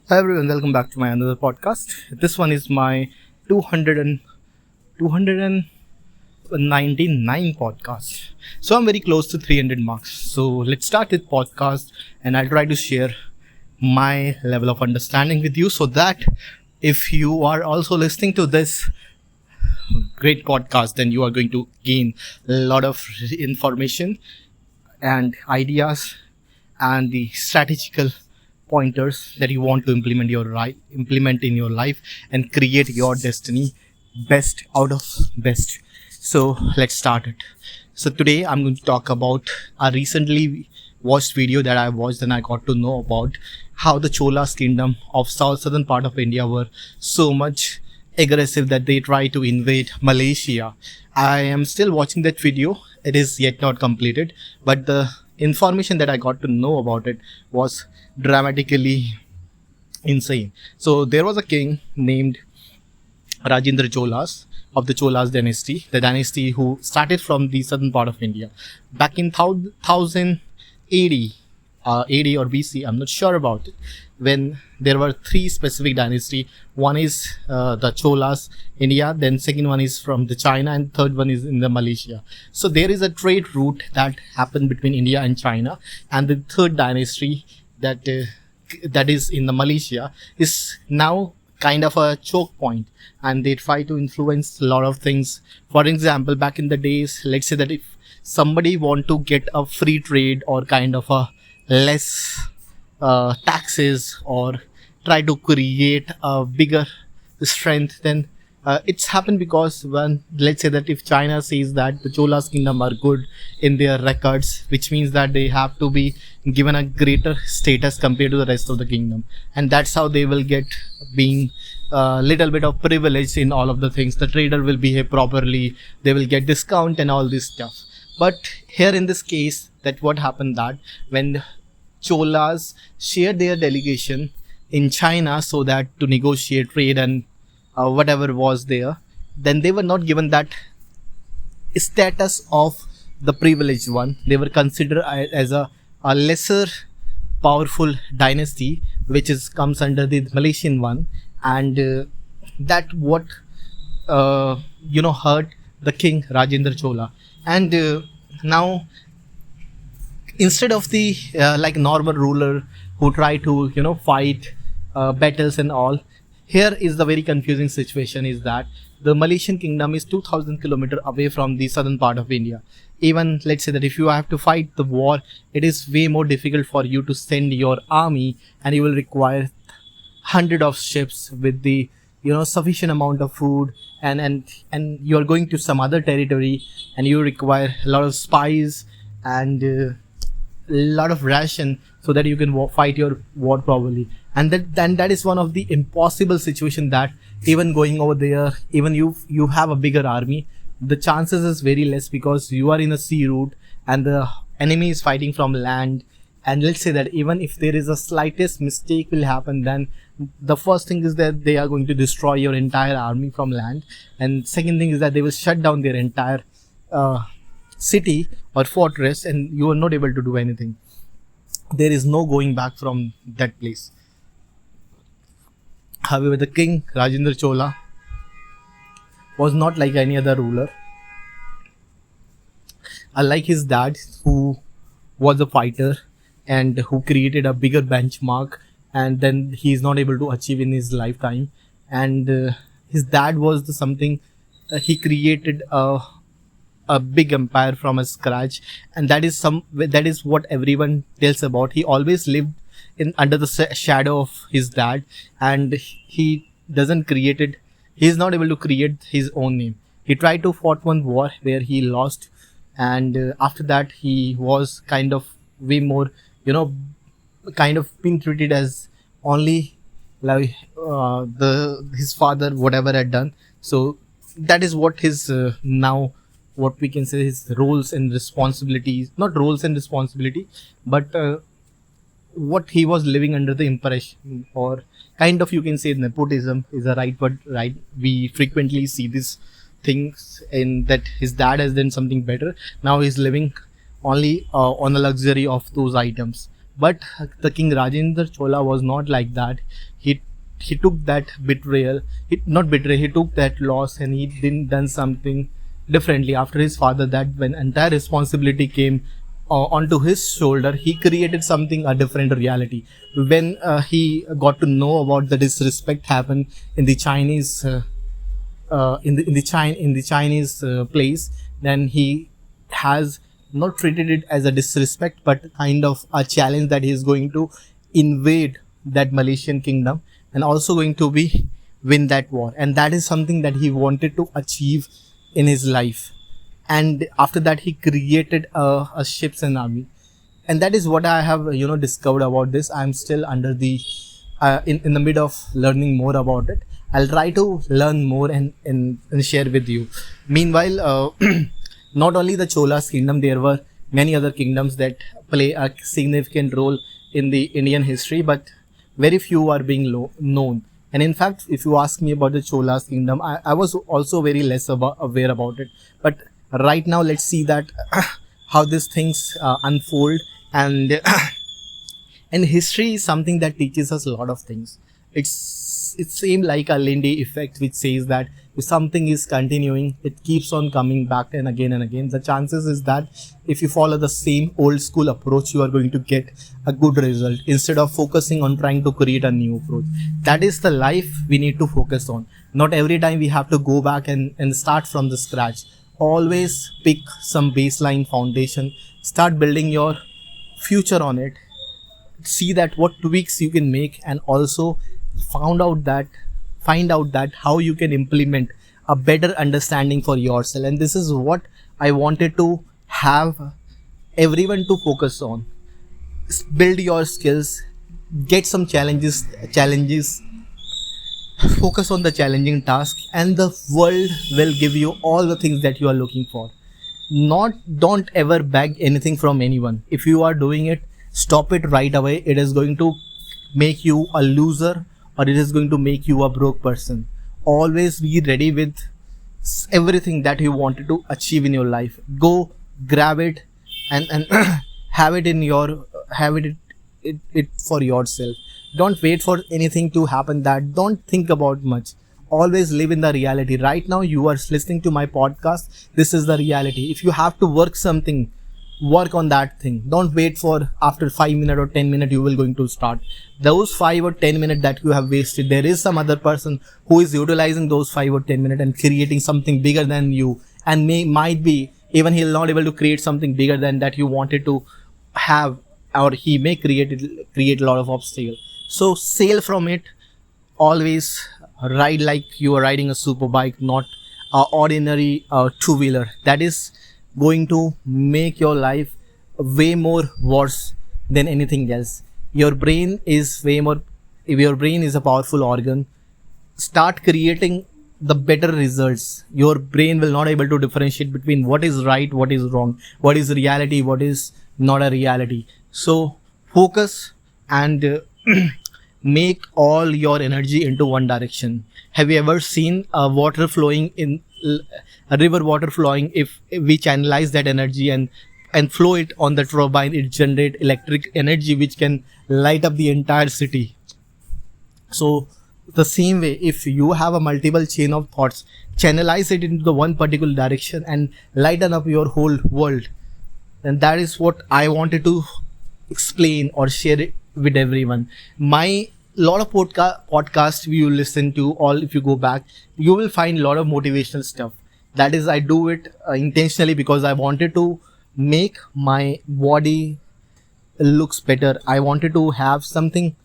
Hi everyone, welcome back to my another podcast. This one is my 200 and 299 podcast. So I'm very close to 300 marks. So let's start with podcast and I'll try to share my level of understanding with you so that if you are also listening to this great podcast, then you are going to gain a lot of information and ideas and the strategical pointers that you want to implement in your life and create your destiny best out of best. So let's start it. So today I'm going to talk about a recently watched video that I watched and I got to know about how the Cholas kingdom of southern part of India were so much aggressive that they try to invade Malaysia. I am still watching that video. It is yet not completed, but the information that I got to know about it was dramatically insane. So there was a king named Rajendra Cholas of the Cholas dynasty, the dynasty who started from the southern part of India back in 1000 AD, AD or BC. I'm not sure about it. When there were three specific dynasty, one is the Cholas India, then second one is from the China, and third one is in the Malaysia. So there is a trade route that happened between India and China, and the third dynasty that is in the Malaysia is now kind of a choke point, and they try to influence a lot of things. For example, back in the days, let's say that if somebody want to get a free trade or kind of a less taxes or try to create a bigger strength, then it's happened because when let's say that if China says that the Cholas kingdom are good in their records, which means that they have to be given a greater status compared to the rest of the kingdom, and that's how they will get being little bit of privilege in all of the things. The trader will behave properly, they will get discount and all this stuff. But here in this case, that what happened that when Cholas shared their delegation in China so that to negotiate trade and whatever was there, then they were not given that status of the privileged one. They were considered as a lesser powerful dynasty, which is comes under the Malaysian one, and that what hurt the king Rajendra Chola. And now instead of the like normal ruler who try to fight battles and all, here is the very confusing situation is that the Malaysian kingdom is 2000 kilometers away from the southern part of India. Even let's say that if you have to fight the war, it is way more difficult for you to send your army, and you will require hundred of ships with the sufficient amount of food, and you are going to some other territory and you require a lot of spies and lot of ration so that you can fight your war properly. And that is one of the impossible situation that even going over there, even you have a bigger army, the chances is very less because you are in a sea route and the enemy is fighting from land. And let's say that even if there is a slightest mistake will happen, then the first thing is that they are going to destroy your entire army from land, and second thing is that they will shut down their entire city or fortress, and you are not able to do anything. There is no going back from that place. However, the king Rajendra Chola was not like any other ruler. Unlike his dad, who was a fighter and who created a bigger benchmark, and then he is not able to achieve in his lifetime. And his dad was something he created a big empire from a scratch, and that is what everyone tells about. He always lived in under the shadow of his dad, and he doesn't created he is not able to create his own name. He tried to fought one war where he lost, and after that he was kind of way more kind of being treated as only like the his father whatever had done. So that is what his now what we can say his roles and responsibilities, not roles and responsibility, but what he was living under the impression, or kind of you can say nepotism is a right word, right? We frequently see these things in that his dad has done something better, now he's living only on the luxury of those items. But the King Rajendra Chola was not like that. He took that betrayal, not betrayal, he took that loss and he didn't done something differently after his father, that when entire responsibility came onto his shoulder, he created something, a different reality. When he got to know about the disrespect happened in the Chinese in the Chinese place, then he has not treated it as a disrespect but kind of a challenge that he is going to invade that Malaysian kingdom and also going to be win that war, and that is something that he wanted to achieve in his life. And after that he created a ships and army, and that is what I have discovered about this. I'm still under the in the mid of learning more about it. I'll try to learn more and share with you. Meanwhile, not only the Cholas kingdom, there were many other kingdoms that play a significant role in the Indian history, but very few are being known. And in fact, if you ask me about the Cholas kingdom, I was also very less aware about it. But right now, let's see that how these things unfold. And and history is something that teaches us a lot of things. It's same like a Lindy effect, which says that if something is continuing, it keeps on coming back and again and again. The chances is that if you follow the same old school approach, you are going to get a good result instead of focusing on trying to create a new approach. That is the life we need to focus on. Not every time we have to go back and start from the scratch. Always pick some baseline foundation, start building your future on it, see that what tweaks you can make, and also find out that how you can implement a better understanding for yourself. And this is what I wanted to have everyone to focus on. Build your skills, get some challenges, focus on the challenging task, and the world will give you all the things that you are looking for. Don't ever beg anything from anyone. If you are doing it, stop it right away. It is going to make you a loser, or it is going to make you a broke person. Always be ready with everything that you wanted to achieve in your life. Go grab it and have it for yourself. Don't wait for anything to happen. That don't think about much. Always live in the reality. Right now you are listening to my podcast. This is the reality. If you have to work something, work on that thing. Don't wait for after 5 minutes or 10 minutes you will going to start. Those 5 or 10 minutes that you have wasted, there is some other person who is utilizing those 5 or 10 minutes and creating something bigger than you, and might be even he'll not able to create something bigger than that you wanted to have, or he may create a lot of obstacles. So sail from it. Always ride like you are riding a super bike, not a ordinary two-wheeler. That is going to make your life way more worse than anything else. Your brain is a powerful organ. Start creating the better results. Your brain will not able to differentiate between what is right, what is wrong, what is reality, what is not a reality. So focus and make all your energy into one direction. Have you ever seen a water flowing in a river water flowing? If we channelize that energy and flow it on the turbine, it generate electric energy which can light up the entire city. So the same way, if you have a multiple chain of thoughts, channelize it into the one particular direction and lighten up your whole world. And that is what I wanted to explain or share it with everyone. My lot of podcasts you listen to, all if you go back, you will find a lot of motivational stuff. That is, I do it intentionally because I wanted to make my body looks better. I wanted to have something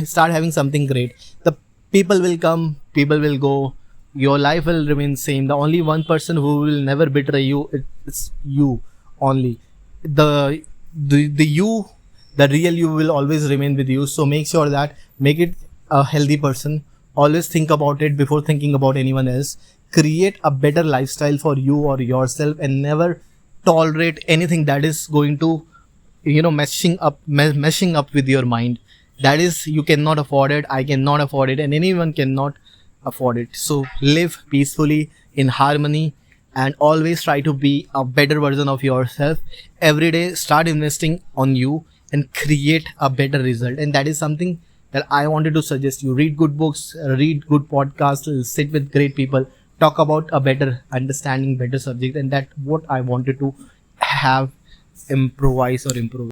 start having something great. The people will come, people will go, your life will remain same. The only one person who will never betray you, it's you only. The you, the real you will always remain with you. So make sure that make it a healthy person. Always think about it before thinking about anyone else. Create a better lifestyle for you or yourself, and never tolerate anything that is going to meshing up with your mind. That is, you cannot afford it, I cannot afford it, and anyone cannot afford it. So live peacefully in harmony and always try to be a better version of yourself. Every day start investing on you. and create a better result. And that is something that I wanted to suggest you. Read good books, read good podcasts, sit with great people, talk about a better understanding, better subject. And that what I wanted to have improvise or improve